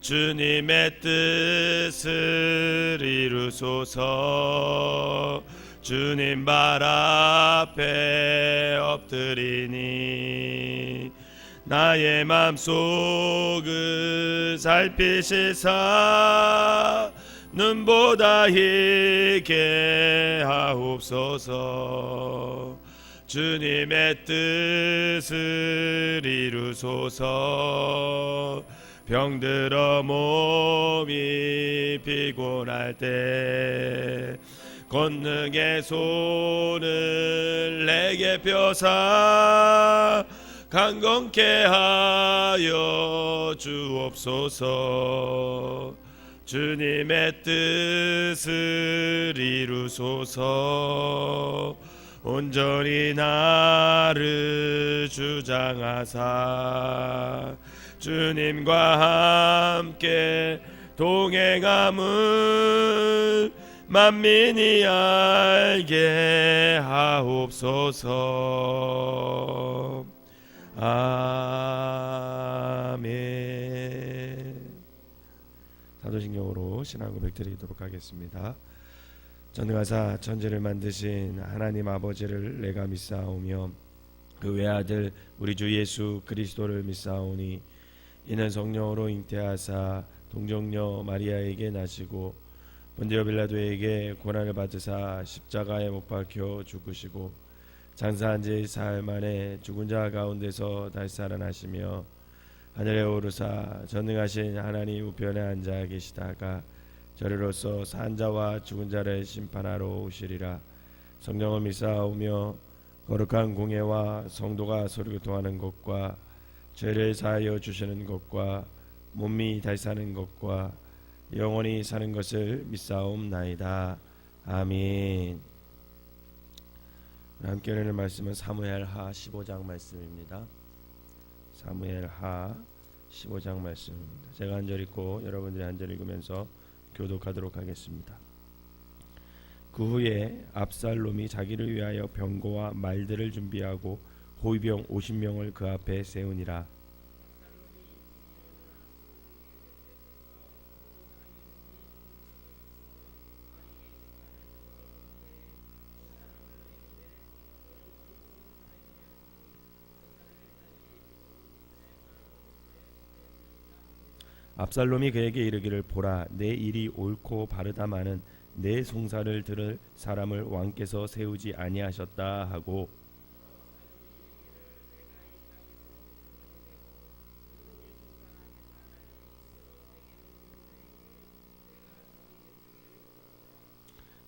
주님의 뜻을 이루소서. 주님 발 앞에 엎드리니 나의 맘속을 살피시사 눈보다 희게 하옵소서. 주님의 뜻을 이루소서. 병들어 몸이 피곤할 때 권능의 손을 내게 펴사 강건케 하여 주옵소서. 주님의 뜻을 이루소서. 온전히 나를 주장하사 주님과 함께 동행함을 만민이 알게 하옵소서. 아멘. 사도신경으로 신앙 고백 드리도록 하겠습니다. 전능하사 천지를 만드신 하나님 아버지를 내가 믿사오며 그 외아들 우리 주 예수 그리스도를 믿사오니 이는 성령으로 잉태하사 동정녀 마리아에게 나시고 본디오 빌라도에게 고난을 받으사 십자가에 못 박혀 죽으시고 장사한 지 사흘 만에 죽은 자 가운데서 다시 살아나시며 하늘에 오르사 전능하신 하나님 우편에 앉아 계시다가 저리로서 산 자와 죽은 자를 심판하러 오시리라. 성령을 믿사오며 거룩한 공예와 성도가 서로 교통하는 것과 죄를 사하여 주시는 것과 몸이 다시 사는 것과 영원히 사는 것을 믿사옵나이다. 아멘. 함께 읽는 말씀은 사무엘하 15장 말씀입니다. 사무엘하 15장 말씀입니다. 제가 한 절 읽고 여러분들이 한 절 읽으면서 교독하도록 하겠습니다. 그 후에 압살롬이 자기를 위하여 병거와 말들을 준비하고 호위병 50명을 그 앞에 세우니라. 압살롬이 그에게 이르기를 보라, 내 일이 옳고 바르다마는 내 송사를 들을 사람을 왕께서 세우지 아니하셨다 하고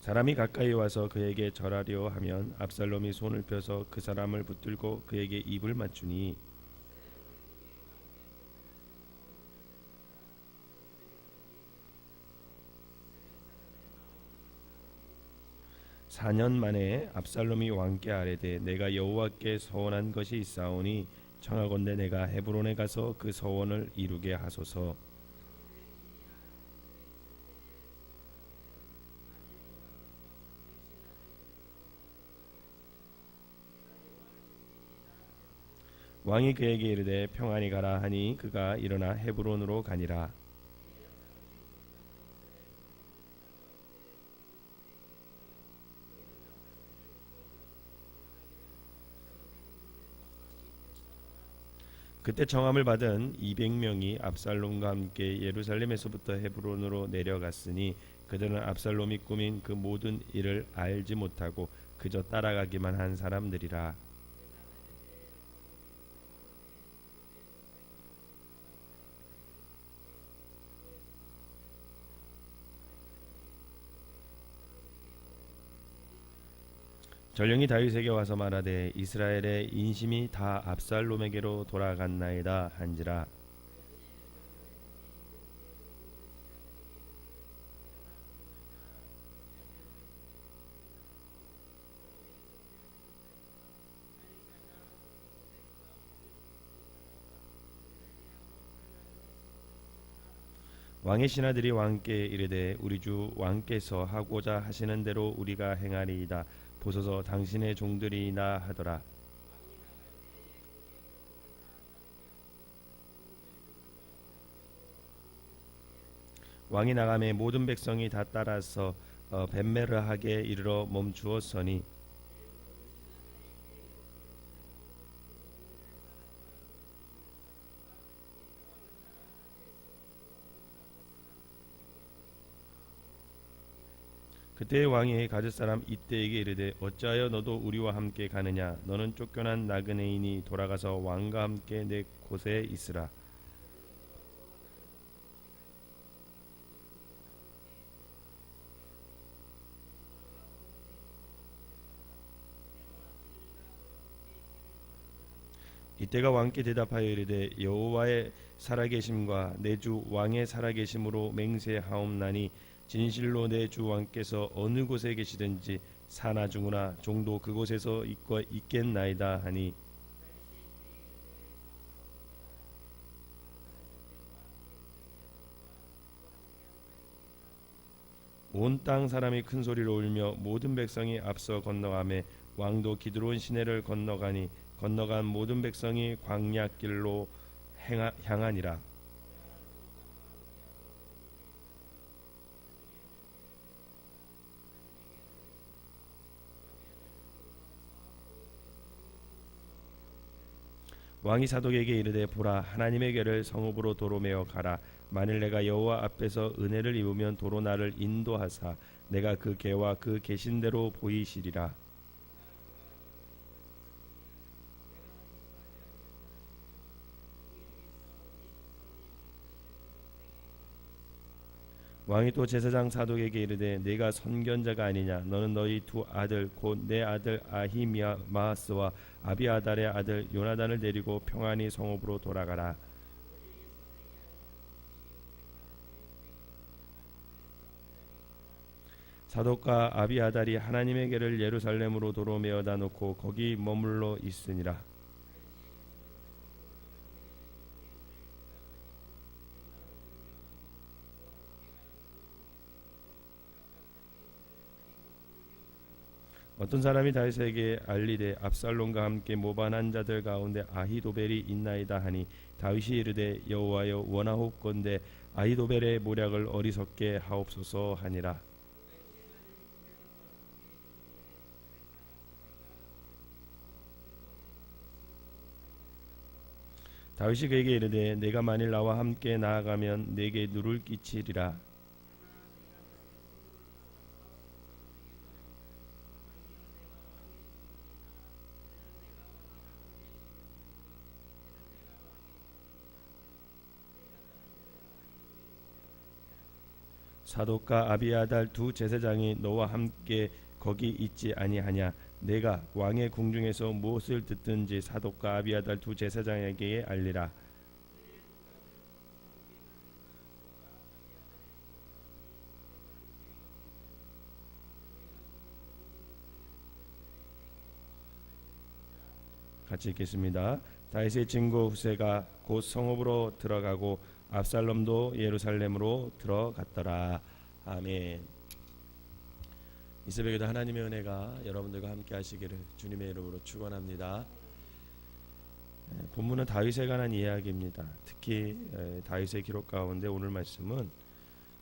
사람이 가까이 와서 그에게 절하려 하면 압살롬이 손을 펴서 그 사람을 붙들고 그에게 입을 맞추니 4년 만에 압살롬이 왕께 아뢰되 내가 여호와께 서원한 것이 있사오니 청하건대 내가 헤브론에 가서 그 서원을 이루게 하소서. 왕이 그에게 이르되 평안히 가라 하니 그가 일어나 헤브론으로 가니라. 그때 청함을 받은 200명이 압살롬과 함께 예루살렘에서부터 헤브론으로 내려갔으니 그들은 압살롬이 꾸민 그 모든 일을 알지 못하고 그저 따라가기만 한 사람들이라. 전령이 다윗에게 와서 말하되 이스라엘의 인심이 다 압살롬에게로 돌아갔나이다 한지라. 왕의 신하들이 왕께 이르되 우리 주 왕께서 하고자 하시는 대로 우리가 행하리이다. 보소서 당신의 종들이나 하더라. 왕이 나가매 모든 백성이 다 따라서 벳메르하게 이르러 멈추었으니 그때 왕이 가룟 사람 이때에게 이르되 어찌하여 너도 우리와 함께 가느냐 너는 쫓겨난 나그네인이 돌아가서 왕과 함께 내 곳에 있으라. 이때가 왕께 대답하여 이르되 여호와의 살아계심과 내 주 왕의 살아계심으로 맹세하옵나니 진실로 내 주 왕께서 어느 곳에 계시든지 사나 죽으나 종도 그곳에서 있겠나이다 하니 온 땅 사람이 큰 소리로 울며 모든 백성이 앞서 건너가매 왕도 기드론 시내를 건너간 모든 백성이 광야길로 향하니라. 왕이 사독에게 이르되 보라 하나님의 궤를 성읍으로 도로 메어 가라. 만일 내가 여호와 앞에서 은혜를 입으면 도로 나를 인도하사 내가 그 궤와 그 계신 대로 보이시리라. 왕이 또 제사장 사독에게 이르되 네가 선견자가 아니냐 너는 너희 두 아들 곧 내 아들 아히마아스와 아비아달의 아들 요나단을 데리고 평안히 성읍으로 돌아가라. 사독과 아비아달이 하나님의 궤를 예루살렘으로 도로 메어다 놓고 거기 머물러 있으니라. 어떤 사람이 다윗에게 알리되 압살롬과 함께 모반한 자들 가운데 아히도벨이 있나이다 하니 다윗이 이르되 여호와여 원하옵건대 아히도벨의 모략을 어리석게 하옵소서 하니라. 다윗이 그에게 이르되 내가 만일 나와 함께 나아가면 내게 누를 끼치리라. 사독과 아비아달 두 제사장이 너와 함께 거기 있지 아니하냐. 내가 왕의 궁중에서 무엇을 듣든지 사독과 아비아달 두 제사장에게 알리라. 같이 읽겠습니다. 다윗의 증거 후세가 곧 성읍으로 들어가고 압살롬도 예루살렘으로 들어갔더라. 아멘. 이 새벽에도 하나님의 은혜가 여러분들과 함께 하시기를 주님의 이름으로 축원합니다. 본문은 다윗에 관한 이야기입니다. 특히 다윗의 기록 가운데 오늘 말씀은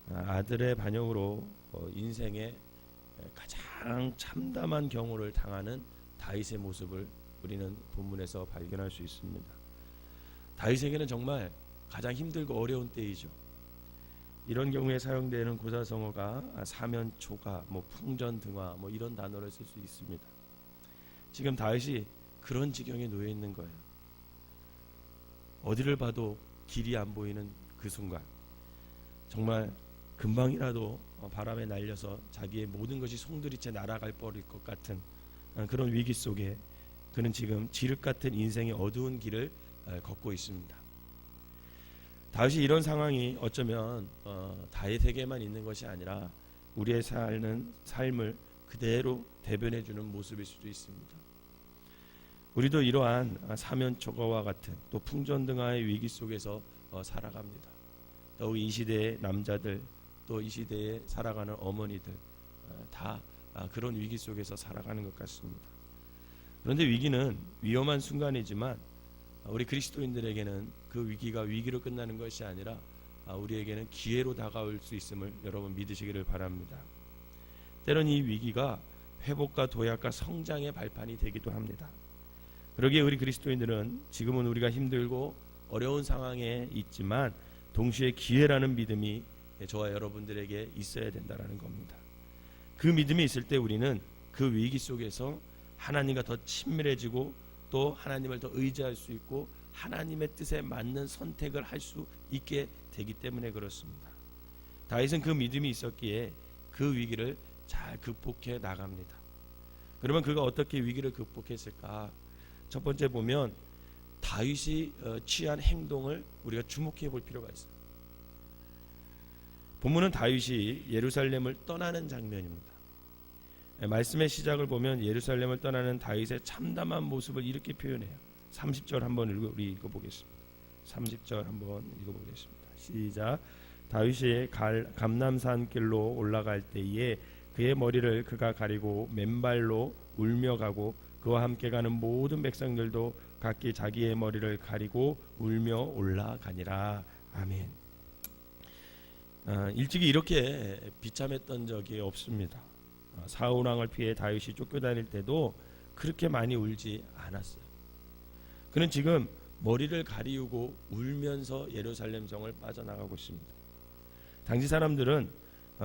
아들의 반역으로 인생의 가장 참담한 경우를 당하는 다윗의 모습을 우리는 본문에서 발견할 수 있습니다. 다윗에게는 정말 가장 힘들고 어려운 때이죠. 이런 경우에 사용되는 고사성어가 사면초가, 풍전등화 이런 단어를 쓸 수 있습니다. 지금 다윗이 그런 지경에 놓여 있는 거예요. 어디를 봐도 길이 안 보이는 그 순간, 정말 금방이라도 바람에 날려서 자기의 모든 것이 송두리째 날아갈 뻔일 것 같은 그런 위기 속에 그는 지금 지륵 같은 인생의 어두운 길을 걷고 있습니다. 다윗이 이런 상황이 어쩌면 다윗에게만 있는 것이 아니라 우리의 사는 삶을 그대로 대변해주는 모습일 수도 있습니다. 우리도 이러한 사면초가와 같은 또 풍전등화의 위기 속에서 살아갑니다. 더욱 이 시대의 남자들 또 이 시대에 살아가는 어머니들 다 그런 위기 속에서 살아가는 것 같습니다. 그런데 위기는 위험한 순간이지만 우리 그리스도인들에게는 그 위기가 위기로 끝나는 것이 아니라 우리에게는 기회로 다가올 수 있음을 여러분 믿으시기를 바랍니다. 때론 이 위기가 회복과 도약과 성장의 발판이 되기도 합니다. 그러기에 우리 그리스도인들은 지금은 우리가 힘들고 어려운 상황에 있지만 동시에 기회라는 믿음이 저와 여러분들에게 있어야 된다는 겁니다. 그 믿음이 있을 때 우리는 그 위기 속에서 하나님과 더 친밀해지고 또 하나님을 더 의지할 수 있고 하나님의 뜻에 맞는 선택을 할 수 있게 되기 때문에 그렇습니다. 다윗은 그 믿음이 있었기에 그 위기를 잘 극복해 나갑니다. 그러면 그가 어떻게 위기를 극복했을까? 첫 번째 보면 다윗이 취한 행동을 우리가 주목해 볼 필요가 있어요. 본문은 다윗이 예루살렘을 떠나는 장면입니다. 말씀의 시작을 보면 예루살렘을 떠나는 다윗의 참담한 모습을 이렇게 표현해요. 30절 한번 우리 읽어보겠습니다. 30절 한번 읽어보겠습니다. 시작. 다윗이 감람산 길로 올라갈 때에 그의 머리를 그가 가리고 맨발로 울며 가고 그와 함께 가는 모든 백성들도 각기 자기의 머리를 가리고 울며 올라가니라. 아멘. 일찍이 이렇게 비참했던 적이 없습니다. 사울 왕을 피해 다윗이 쫓겨다닐 때도 그렇게 많이 울지 않았어요. 그는 지금 머리를 가리우고 울면서 예루살렘 성을 빠져나가고 있습니다. 당시 사람들은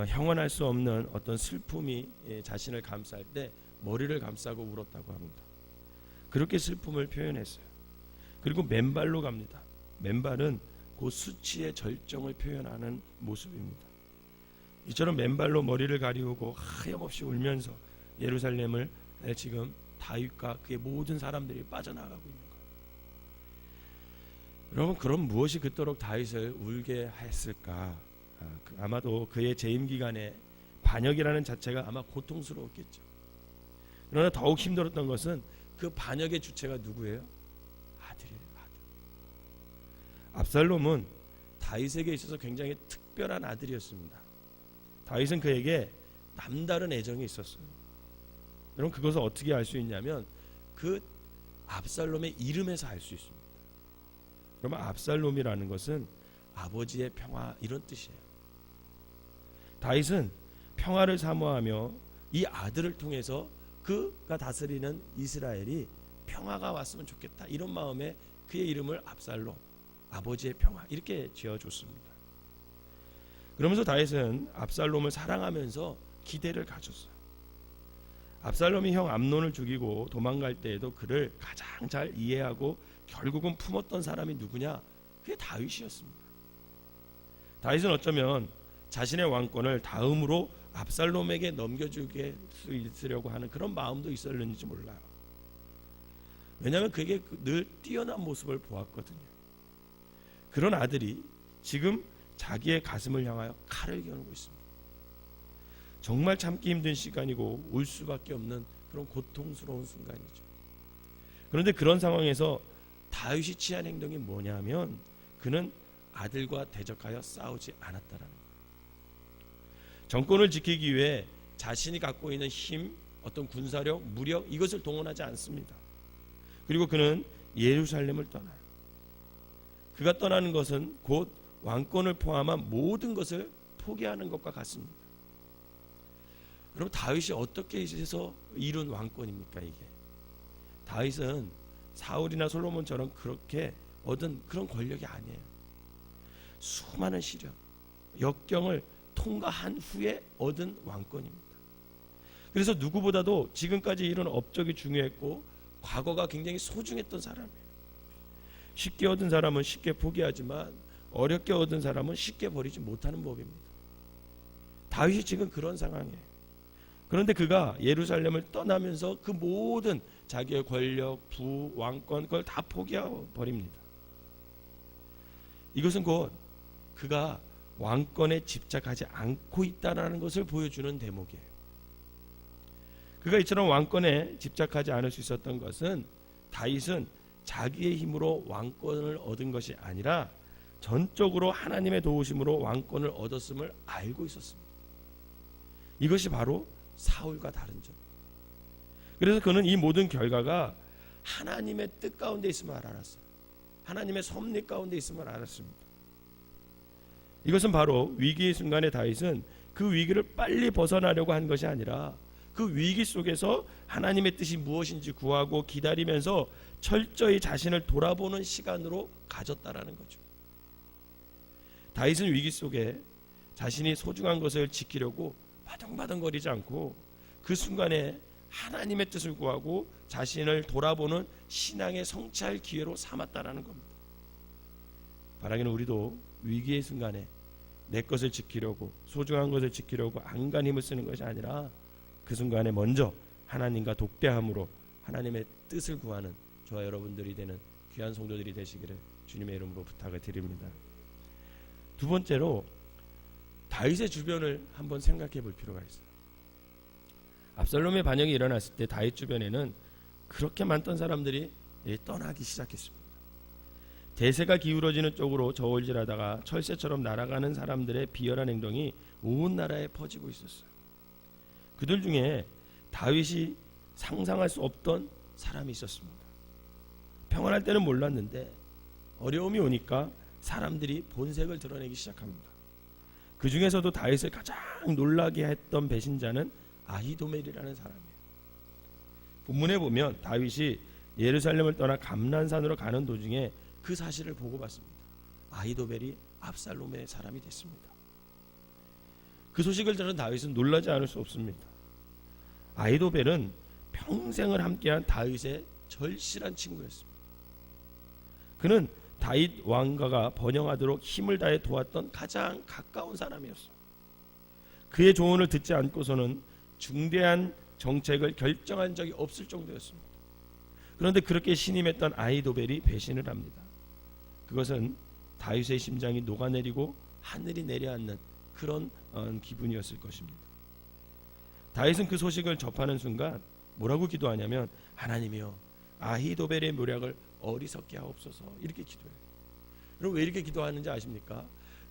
형언할 수 없는 어떤 슬픔이 자신을 감쌀 때 머리를 감싸고 울었다고 합니다. 그렇게 슬픔을 표현했어요. 그리고 맨발로 갑니다. 맨발은 그 수치의 절정을 표현하는 모습입니다. 이처럼 맨발로 머리를 가리우고 하염없이 울면서 예루살렘을 지금 다윗과 그의 모든 사람들이 빠져나가고 있는 거예요. 여러분, 그럼 무엇이 그토록 다윗을 울게 했을까? 아마도 그의 재임 기간에 반역이라는 자체가 아마 고통스러웠겠죠. 그러나 더욱 힘들었던 것은 그 반역의 주체가 누구예요? 아들이에요. 아들. 압살롬은 다윗에게 있어서 굉장히 특별한 아들이었습니다. 다윗은 그에게 남다른 애정이 있었어요. 여러분, 그것을 어떻게 알 수 있냐면 그 압살롬의 이름에서 알 수 있습니다. 그러면 압살롬이라는 것은 아버지의 평화, 이런 뜻이에요. 다윗은 평화를 사모하며 이 아들을 통해서 그가 다스리는 이스라엘이 평화가 왔으면 좋겠다, 이런 마음에 그의 이름을 압살롬, 아버지의 평화, 이렇게 지어줬습니다. 그러면서 다윗은 압살롬을 사랑하면서 기대를 가졌어요. 압살롬이 형 암논을 죽이고 도망갈 때에도 그를 가장 잘 이해하고 결국은 품었던 사람이 누구냐? 그게 다윗이었습니다. 다윗은 어쩌면 자신의 왕권을 다음으로 압살롬에게 넘겨주게 수 있으려고 하는 그런 마음도 있었는지 몰라요. 왜냐하면 그게 늘 뛰어난 모습을 보았거든요. 그런 아들이 지금 자기의 가슴을 향하여 칼을 겨누고 있습니다. 정말 참기 힘든 시간이고 울 수밖에 없는 그런 고통스러운 순간이죠. 그런데 그런 상황에서 다윗이 취한 행동이 뭐냐면 그는 아들과 대적하여 싸우지 않았다라는 거예요. 정권을 지키기 위해 자신이 갖고 있는 힘, 어떤 군사력, 무력, 이것을 동원하지 않습니다. 그리고 그는 예루살렘을 떠나요. 그가 떠나는 것은 곧 왕권을 포함한 모든 것을 포기하는 것과 같습니다. 여러분, 다윗이 어떻게 해서 이룬 왕권입니까? 이게 다윗은 사울이나 솔로몬처럼 그렇게 얻은 그런 권력이 아니에요. 수많은 시련, 역경을 통과한 후에 얻은 왕권입니다. 그래서 누구보다도 지금까지 이룬 업적이 중요했고 과거가 굉장히 소중했던 사람이에요. 쉽게 얻은 사람은 쉽게 포기하지만 어렵게 얻은 사람은 쉽게 버리지 못하는 법입니다. 다윗이 지금 그런 상황이에요. 그런데 그가 예루살렘을 떠나면서 그 모든 자기의 권력, 부, 왕권, 그걸 다 포기하고 버립니다. 이것은 곧 그가 왕권에 집착하지 않고 있다는 것을 보여주는 대목이에요. 그가 이처럼 왕권에 집착하지 않을 수 있었던 것은 다윗은 자기의 힘으로 왕권을 얻은 것이 아니라 전적으로 하나님의 도우심으로 왕권을 얻었음을 알고 있었습니다. 이것이 바로 사울과 다른 점. 그래서 그는 이 모든 결과가 하나님의 뜻 가운데 있음을 알았어요. 하나님의 섭리 가운데 있음을 알았습니다. 이것은 바로 위기의 순간에 다윗은 그 위기를 빨리 벗어나려고 한 것이 아니라 그 위기 속에서 하나님의 뜻이 무엇인지 구하고 기다리면서 철저히 자신을 돌아보는 시간으로 가졌다라는 거죠. 다윗은 위기 속에 자신이 소중한 것을 지키려고 바둥바둥거리지 않고 그 순간에 하나님의 뜻을 구하고 자신을 돌아보는 신앙의 성취할 기회로 삼았다라는 겁니다. 바라기는 우리도 위기의 순간에 내 것을 지키려고, 소중한 것을 지키려고 안간 힘을 쓰는 것이 아니라 그 순간에 먼저 하나님과 독대함으로 하나님의 뜻을 구하는 저와 여러분들이 되는 귀한 성도들이 되시기를 주님의 이름으로 부탁을 드립니다. 두 번째로 다윗의 주변을 한번 생각해 볼 필요가 있어요. 압살롬의 반역이 일어났을 때 다윗 주변에는 그렇게 많던 사람들이 떠나기 시작했습니다. 대세가 기울어지는 쪽으로 저울질하다가 철새처럼 날아가는 사람들의 비열한 행동이 온 나라에 퍼지고 있었어요. 그들 중에 다윗이 상상할 수 없던 사람이 있었습니다. 평안할 때는 몰랐는데 어려움이 오니까 사람들이 본색을 드러내기 시작합니다. 그 중에서도 다윗을 가장 놀라게 했던 배신자는 아히도멜이라는 사람이에요. 본문에 보면 다윗이 예루살렘을 떠나 감난산으로 가는 도중에 그 사실을 보고받습니다. 아히도멜이 압살롬의 사람이 됐습니다. 그 소식을 들은 다윗은 놀라지 않을 수 없습니다. 아히도멜은 평생을 함께한 다윗의 절실한 친구였습니다. 그는 다윗 왕가가 번영하도록 힘을 다해 도왔던 가장 가까운 사람이었어요. 그의 조언을 듣지 않고서는 중대한 정책을 결정한 적이 없을 정도였습니다. 그런데 그렇게 신임했던 아히도벨이 배신을 합니다. 그것은 다윗의 심장이 녹아내리고 하늘이 내려앉는 그런 기분이었을 것입니다. 다윗은 그 소식을 접하는 순간 뭐라고 기도하냐면, 하나님이여 아히도벨의 묘략을 어리석게 하옵소서, 이렇게 기도해요. 여러분 왜 이렇게 기도하는지 아십니까?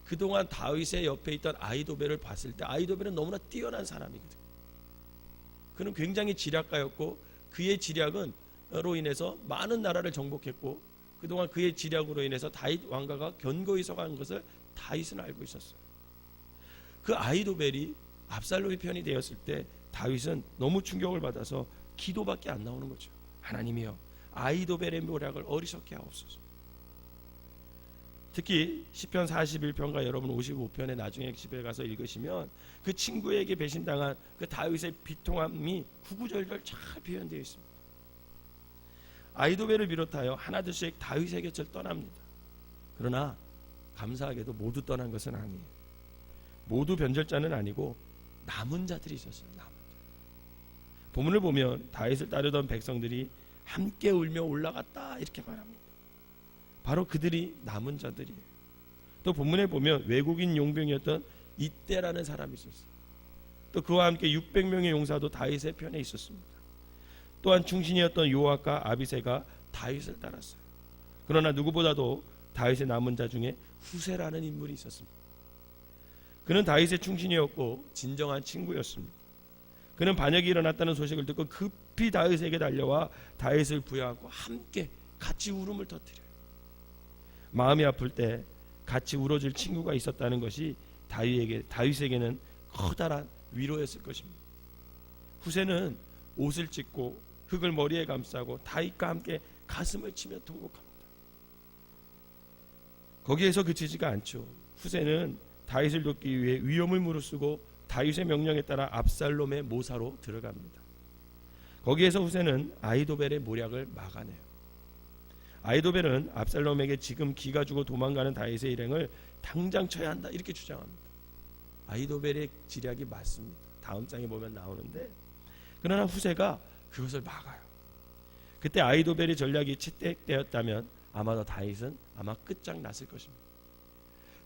그동안 다윗의 옆에 있던 아히도벨을 봤을 때 아히도벨은 너무나 뛰어난 사람이거든요. 그는 굉장히 지략가였고 그의 지략은로 인해서 많은 나라를 정복했고 그동안 그의 지략으로 인해서 다윗 왕가가 견고히 서간 것을 다윗은 알고 있었어요. 그 아히도벨이 압살롬의 편이 되었을 때 다윗은 너무 충격을 받아서 기도밖에 안 나오는 거죠. 하나님이여 아히도벨의 묘략을 어리석게 하옵소서. 특히 시편 41편과 여러분 55편에 나중에 집에 가서 읽으시면 그 친구에게 배신당한 그 다윗의 비통함이 구구절절 잘 표현되어 있습니다. 아히도벨을 비롯하여 하나둘씩 다윗의 곁을 떠납니다. 그러나 감사하게도 모두 떠난 것은 아니에요. 모두 변절자는 아니고 남은 자들이 있었어요. 남은 자. 본문을 보면 다윗을 따르던 백성들이 함께 울며 올라갔다 이렇게 말합니다. 바로 그들이 남은 자들이에요. 또 본문에 보면 외국인 용병이었던 이때라는 사람이 있었어요. 또 그와 함께 600명의 용사도 다윗의 편에 있었습니다. 또한 충신이었던 요압과 아비새가 다윗을 따랐어요. 그러나 누구보다도 다윗의 남은 자 중에 후세라는 인물이 있었습니다. 그는 다윗의 충신이었고 진정한 친구였습니다. 그는 반역이 일어났다는 소식을 듣고 급히 다윗에게 달려와 다윗을 부여하고 함께 같이 울음을 터뜨려요. 마음이 아플 때 같이 울어줄 친구가 있었다는 것이 다윗에게는 커다란 위로였을 것입니다. 후세는 옷을 찢고 흙을 머리에 감싸고 다윗과 함께 가슴을 치며 통곡합니다. 거기에서 그치지가 않죠. 후세는 다윗을 돕기 위해 위험을 무릅쓰고 다윗의 명령에 따라 압살롬의 모사로 들어갑니다. 거기에서 후세는 아히도벨의 모략을 막아내요. 아히도벨은 압살롬에게 지금 기가 죽어 도망가는 다윗의 일행을 당장 쳐야 한다 이렇게 주장합니다. 아히도벨의 지략이 맞습니다. 다음 장에 보면 나오는데, 그러나 후세가 그것을 막아요. 그때 아히도벨의 전략이 채택되었다면 아마도 다윗은 끝장났을 것입니다.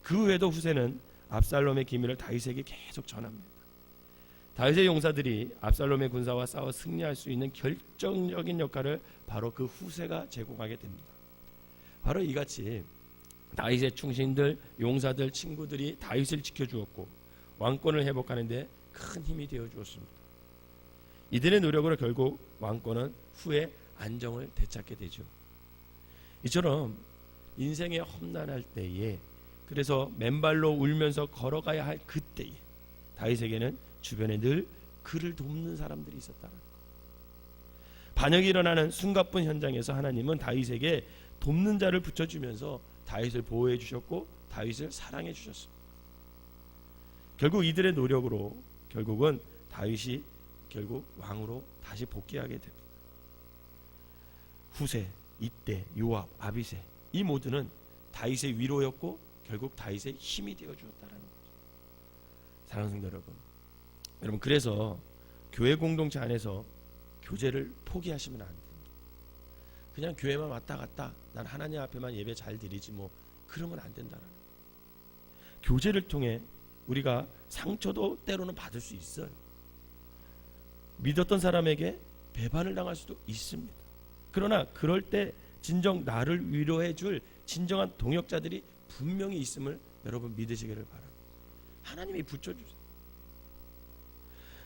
그 후에도 후세는 압살롬의 기밀을 다윗에게 계속 전합니다. 다윗의 용사들이 압살롬의 군사와 싸워 승리할 수 있는 결정적인 역할을 바로 그 후세가 제공하게 됩니다. 바로 이같이 다윗의 충신들, 용사들, 친구들이 다윗을 지켜주었고 왕권을 회복하는 데 큰 힘이 되어 주었습니다. 이들의 노력으로 결국 왕권은 후에 안정을 되찾게 되죠. 이처럼 인생의 험난할 때에 그래서 맨발로 울면서 걸어가야 할 그때에 다윗에게는 주변에 늘 그를 돕는 사람들이 있었다는 것. 반역이 일어나는 숨가쁜 현장에서 하나님은 다윗에게 돕는 자를 붙여주면서 다윗을 보호해 주셨고 다윗을 사랑해 주셨습니다. 결국 이들의 노력으로 결국은 다윗이 결국 왕으로 다시 복귀하게 됩니다. 후세, 이때, 요압, 아비새 이 모두는 다윗의 위로였고 결국 다윗의 힘이 되어 주었다는 거죠. 사랑하는 성도 여러분, 그래서 교회 공동체 안에서 교제를 포기하시면 안 됩니다. 그냥 교회만 왔다 갔다 난 하나님 앞에만 예배 잘 드리지 뭐 그러면 안 된다는 거예요. 교제를 통해 우리가 상처도 때로는 받을 수 있어요. 믿었던 사람에게 배반을 당할 수도 있습니다. 그러나 그럴 때 진정 나를 위로해 줄 진정한 동역자들이 분명히 있음을 여러분 믿으시기를 바랍니다. 하나님이 붙여주세요.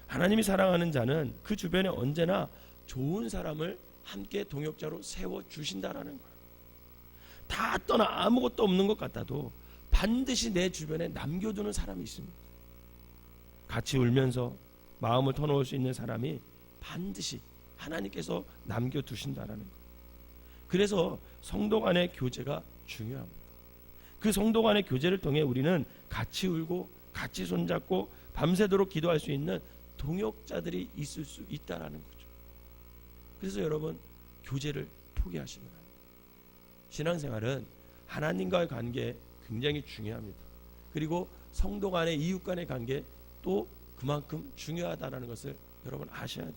하나님이 사랑하는 자는 그 주변에 언제나 좋은 사람을 함께 동역자로 세워주신다라는 거예요. 다 떠나 아무것도 없는 것 같아도 반드시 내 주변에 남겨두는 사람이 있습니다. 같이 울면서 마음을 터놓을 수 있는 사람이 반드시 하나님께서 남겨두신다라는 거예요. 그래서 성도 간의 교제가 중요합니다. 그 성도 간의 교제를 통해 우리는 같이 울고 같이 손잡고 밤새도록 기도할 수 있는 동역자들이 있을 수 있다라는 거죠. 그래서 여러분 교제를 포기하시면 안 돼요. 신앙생활은 하나님과의 관계 굉장히 중요합니다. 그리고 성도 간의 이웃 간의 관계 또 그만큼 중요하다는 것을 여러분 아셔야 돼요.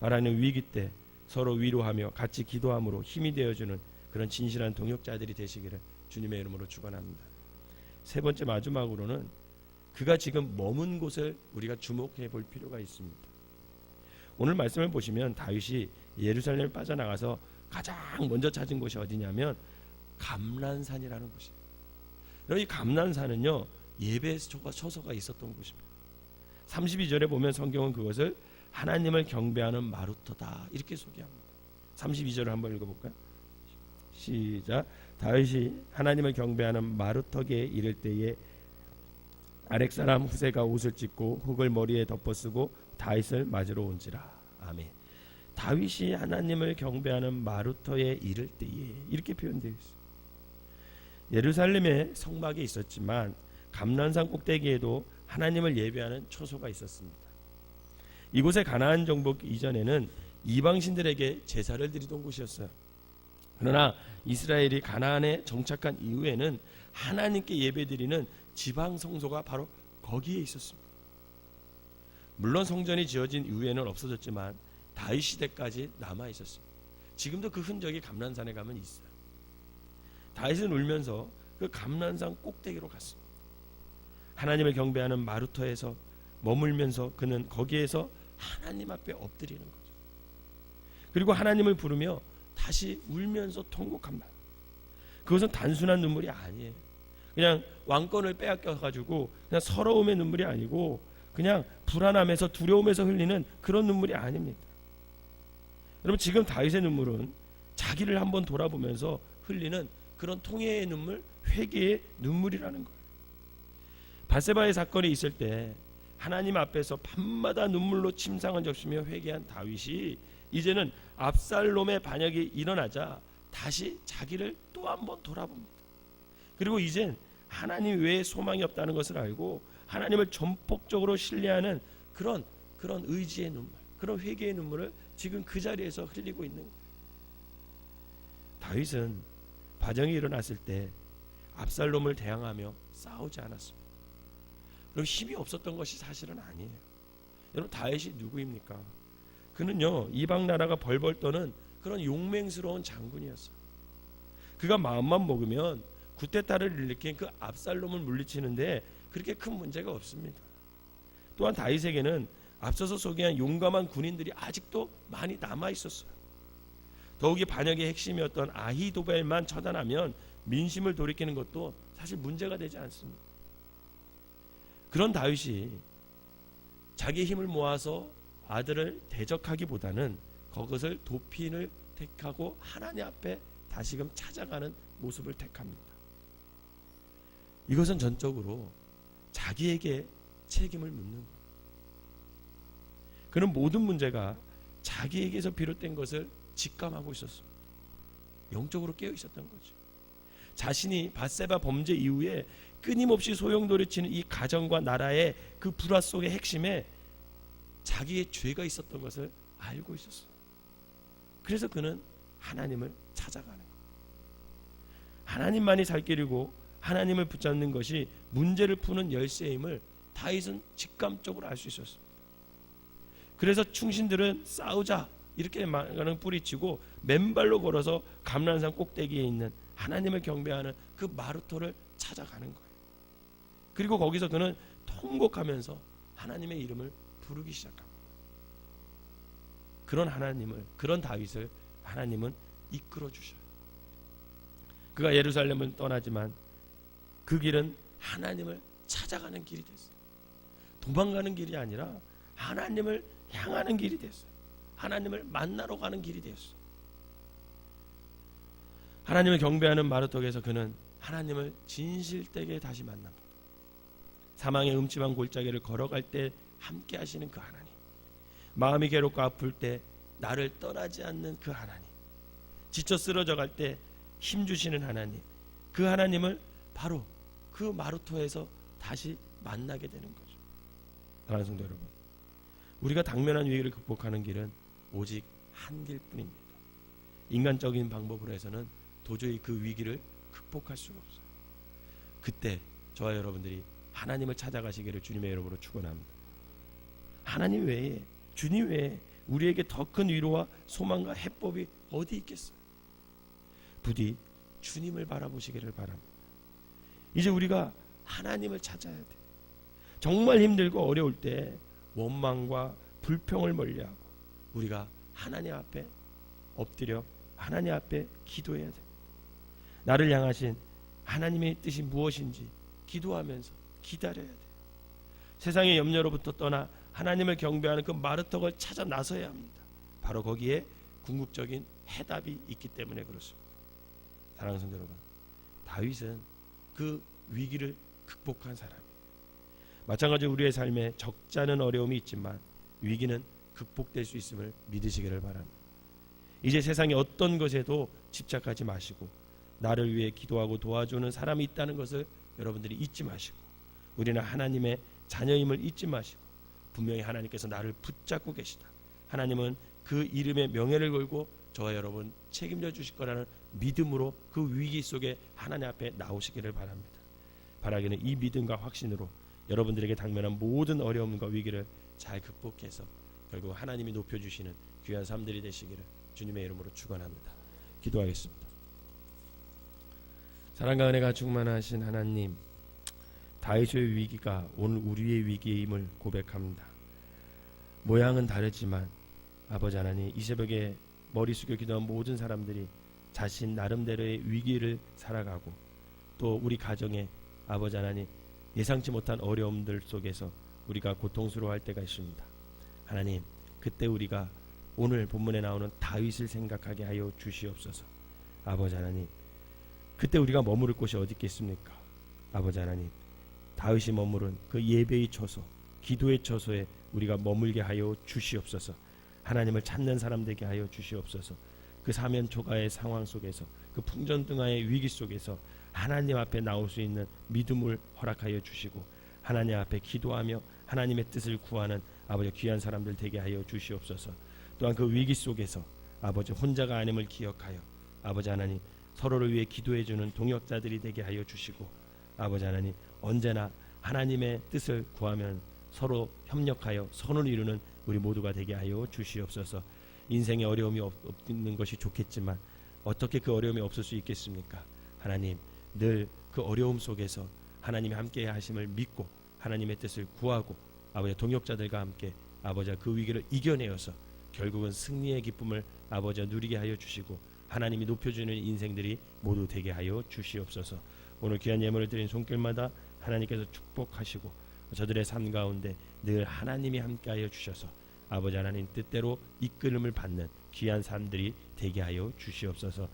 하나님 위기 때 서로 위로하며 같이 기도함으로 힘이 되어주는 그런 진실한 동역자들이 되시기를 주님의 이름으로 축원합니다. 세 번째 마지막으로는 그가 지금 머문 곳을 우리가 주목해 볼 필요가 있습니다. 오늘 말씀을 보시면 다윗이 예루살렘을 빠져나가서 가장 먼저 찾은 곳이 어디냐면 감란산이라는 곳이에요. 여기 감란산은요 예배 처소가 있었던 곳입니다. 32절에 보면 성경은 그것을 하나님을 경배하는 마루터다 이렇게 소개합니다. 32절을 한번 읽어볼까요? 시작. 다윗이 하나님을 경배하는 마루터기에 이를 때에 아렉 사람 후세가 옷을 찢고 흙을 머리에 덮어쓰고 다윗을 맞으러 온지라. 아멘. 다윗이 하나님을 경배하는 마루터에 이를 때에 이렇게 표현되어 있어요. 예루살렘에 성막이 있었지만 감난산 꼭대기에도 하나님을 예배하는 처소가 있었습니다. 이곳에 가나안 정복 이전에는 이방신들에게 제사를 드리던 곳이었어요. 그러나 이스라엘이 가나안에 정착한 이후에는 하나님께 예배드리는 지방 성소가 바로 거기에 있었습니다. 물론 성전이 지어진 이후에는 없어졌지만 다윗 시대까지 남아 있었습니다. 지금도 그 흔적이 감난산에 가면 있어요. 다윗은 울면서 그 감난산 꼭대기로 갔습니다. 하나님을 경배하는 마루터에서 머물면서 그는 거기에서 하나님 앞에 엎드리는 거죠. 그리고 하나님을 부르며 다시 울면서 통곡합니다. 그것은 단순한 눈물이 아니에요. 그냥 왕권을 빼앗겨가지고 그냥 서러움의 눈물이 아니고 그냥 불안함에서 두려움에서 흘리는 그런 눈물이 아닙니다. 여러분 지금 다윗의 눈물은 자기를 한번 돌아보면서 흘리는 그런 통회의 눈물, 회개의 눈물이라는 거예요. 밧세바의 사건이 있을 때 하나님 앞에서 밤마다 눈물로 침상을 적시며 회개한 다윗이 이제는 압살롬의 반역이 일어나자 다시 자기를 또 한번 돌아봅니다. 그리고 이젠 하나님 외에 소망이 없다는 것을 알고 하나님을 전폭적으로 신뢰하는 그런 의지의 눈물, 그런 회개의 눈물을 지금 그 자리에서 흘리고 있는 거예요. 다윗은 반역이 일어났을 때 압살롬을 대항하며 싸우지 않았습니다. 그럼 힘이 없었던 것이 사실은 아니에요. 여러분 다윗이 누구입니까? 그는요 이방 나라가 벌벌 떠는 그런 용맹스러운 장군이었어요. 그가 마음만 먹으면 구테타를 일으킨 그 압살롬을 물리치는데 그렇게 큰 문제가 없습니다. 또한 다윗에게는 앞서서 소개한 용감한 군인들이 아직도 많이 남아 있었어요. 더욱이 반역의 핵심이었던 아히도벨만 처단하면 민심을 돌이키는 것도 사실 문제가 되지 않습니다. 그런 다윗이 자기 힘을 모아서 아들을 대적하기보다는 그것을 도핀을 택하고 하나님 앞에 다시금 찾아가는 모습을 택합니다. 이것은 전적으로 자기에게 책임을 묻는 거예요. 그는 모든 문제가 자기에게서 비롯된 것을 직감하고 있었습니다. 영적으로 깨어 있었던 거죠. 자신이 밧세바 범죄 이후에 끊임없이 소용돌이치는 이 가정과 나라의 그 불화 속의 핵심에 자기의 죄가 있었던 것을 알고 있었어요. 그래서 그는 하나님을 찾아가는 거예요. 하나님만이 살 길이고 하나님을 붙잡는 것이 문제를 푸는 열쇠임을 다윗은 직감적으로 알 수 있었습니다. 그래서 충신들은 싸우자 이렇게 말하는 뿌리치고 맨발로 걸어서 감람산 꼭대기에 있는 하나님을 경배하는 그 마루토를 찾아가는 거예요. 그리고 거기서 그는 통곡하면서 하나님의 이름을 부르기 시작합니다. 그런 하나님을, 그런 다윗을 하나님은 이끌어 주셔요. 그가 예루살렘을 떠나지만 그 길은 하나님을 찾아가는 길이 됐어요. 도망가는 길이 아니라 하나님을 향하는 길이 됐어요. 하나님을 만나러 가는 길이 되었어요. 하나님을 경배하는 마루턱에서 그는 하나님을 진실되게 다시 만납니다. 사망의 음침한 골짜기를 걸어갈 때 함께 하시는 그 하나님, 마음이 괴롭고 아플 때 나를 떠나지 않는 그 하나님, 지쳐 쓰러져 갈 때 힘주시는 하나님, 그 하나님을 바로 그 마루토에서 다시 만나게 되는 거죠. 사랑하는 성도 여러분, 우리가 당면한 위기를 극복하는 길은 오직 한 길뿐입니다. 인간적인 방법으로 해서는 도저히 그 위기를 극복할 수가 없어요. 그때 저와 여러분들이 하나님을 찾아가시기를 주님의 이름으로 축원합니다. 하나님 외에, 주님 외에 우리에게 더 큰 위로와 소망과 해법이 어디 있겠어요? 부디 주님을 바라보시기를 바랍니다. 이제 우리가 하나님을 찾아야 돼. 정말 힘들고 어려울 때 원망과 불평을 멀리하고 우리가 하나님 앞에 엎드려 하나님 앞에 기도해야 돼. 나를 향하신 하나님의 뜻이 무엇인지 기도하면서 기다려야 돼. 세상의 염려로부터 떠나 하나님을 경배하는 그 마루턱을 찾아 나서야 합니다. 바로 거기에 궁극적인 해답이 있기 때문에 그렇습니다. 사랑하는 성도 여러분, 다윗은 그 위기를 극복한 사람이에요. 마찬가지로 우리의 삶에 적지 않은 어려움이 있지만 위기는 극복될 수 있음을 믿으시기를 바랍니다. 이제 세상의 어떤 것에도 집착하지 마시고 나를 위해 기도하고 도와주는 사람이 있다는 것을 여러분들이 잊지 마시고, 우리는 하나님의 자녀임을 잊지 마시고, 분명히 하나님께서 나를 붙잡고 계시다, 하나님은 그 이름의 명예를 걸고 저와 여러분 책임져 주실 거라는 믿음으로 그 위기 속에 하나님 앞에 나오시기를 바랍니다. 바라기는 이 믿음과 확신으로 여러분들에게 당면한 모든 어려움과 위기를 잘 극복해서 결국 하나님이 높여주시는 귀한 삶들이 되시기를 주님의 이름으로 축원합니다. 기도하겠습니다. 사랑과 은혜가 충만하신 하나님, 다윗의 위기가 오늘 우리의 위기임을 고백합니다. 모양은 다르지만 아버지 하나님, 이 새벽에 머리 숙여 기도한 모든 사람들이 자신 나름대로의 위기를 살아가고 또 우리 가정에 아버지 하나님 예상치 못한 어려움들 속에서 우리가 고통스러워할 때가 있습니다. 하나님, 그때 우리가 오늘 본문에 나오는 다윗을 생각하게 하여 주시옵소서. 아버지 하나님, 그때 우리가 머무를 곳이 어디 있겠습니까? 아버지 하나님, 다윗이 머무른 그 예배의 처소, 기도의 처소에 우리가 머물게 하여 주시옵소서. 하나님을 찾는 사람 되게 하여 주시옵소서. 그 사면 초가의 상황 속에서, 그 풍전등화의 위기 속에서 하나님 앞에 나올 수 있는 믿음을 허락하여 주시고 하나님 앞에 기도하며 하나님의 뜻을 구하는 아버지 귀한 사람들 되게 하여 주시옵소서. 또한 그 위기 속에서 아버지 혼자가 아님을 기억하여 아버지 하나님 서로를 위해 기도해주는 동역자들이 되게 하여 주시고, 아버지 하나님 언제나 하나님의 뜻을 구하면 서로 협력하여 선을 이루는 우리 모두가 되게 하여 주시옵소서. 인생에 어려움이 없는 것이 좋겠지만 어떻게 그 어려움이 없을 수 있겠습니까? 하나님, 늘 그 어려움 속에서 하나님이 함께 하심을 믿고 하나님의 뜻을 구하고 아버지 동역자들과 함께 아버지가 그 위기를 이겨내어서 결국은 승리의 기쁨을 아버지가 누리게 하여 주시고 하나님이 높여주는 인생들이 모두 되게 하여 주시옵소서. 오늘 귀한 예물을 드린 손길마다 하나님께서 축복하시고 저들의 삶 가운데 늘 하나님이 함께하여 주셔서 아버지 하나님 뜻대로 이끌음을 받는 귀한 삶들이 되게 하여 주시옵소서.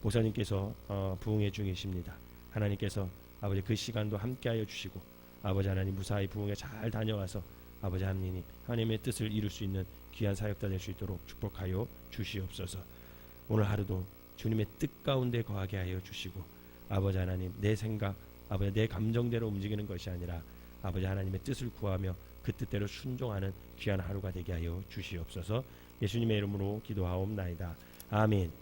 목사님께서 부흥회 중이십니다. 하나님께서 아버지 그 시간도 함께하여 주시고 아버지 하나님 무사히 부흥에 잘 다녀와서 아버지 하나님의 뜻을 이룰 수 있는 귀한 사역자 될 수 있도록 축복하여 주시옵소서. 오늘 하루도 주님의 뜻 가운데 거하게 하여 주시고 아버지 하나님 내 생각 아버지 내 감정대로 움직이는 것이 아니라 아버지 하나님의 뜻을 구하며 그 뜻대로 순종하는 귀한 하루가 되게 하여 주시옵소서. 예수님의 이름으로 기도하옵나이다. 아멘.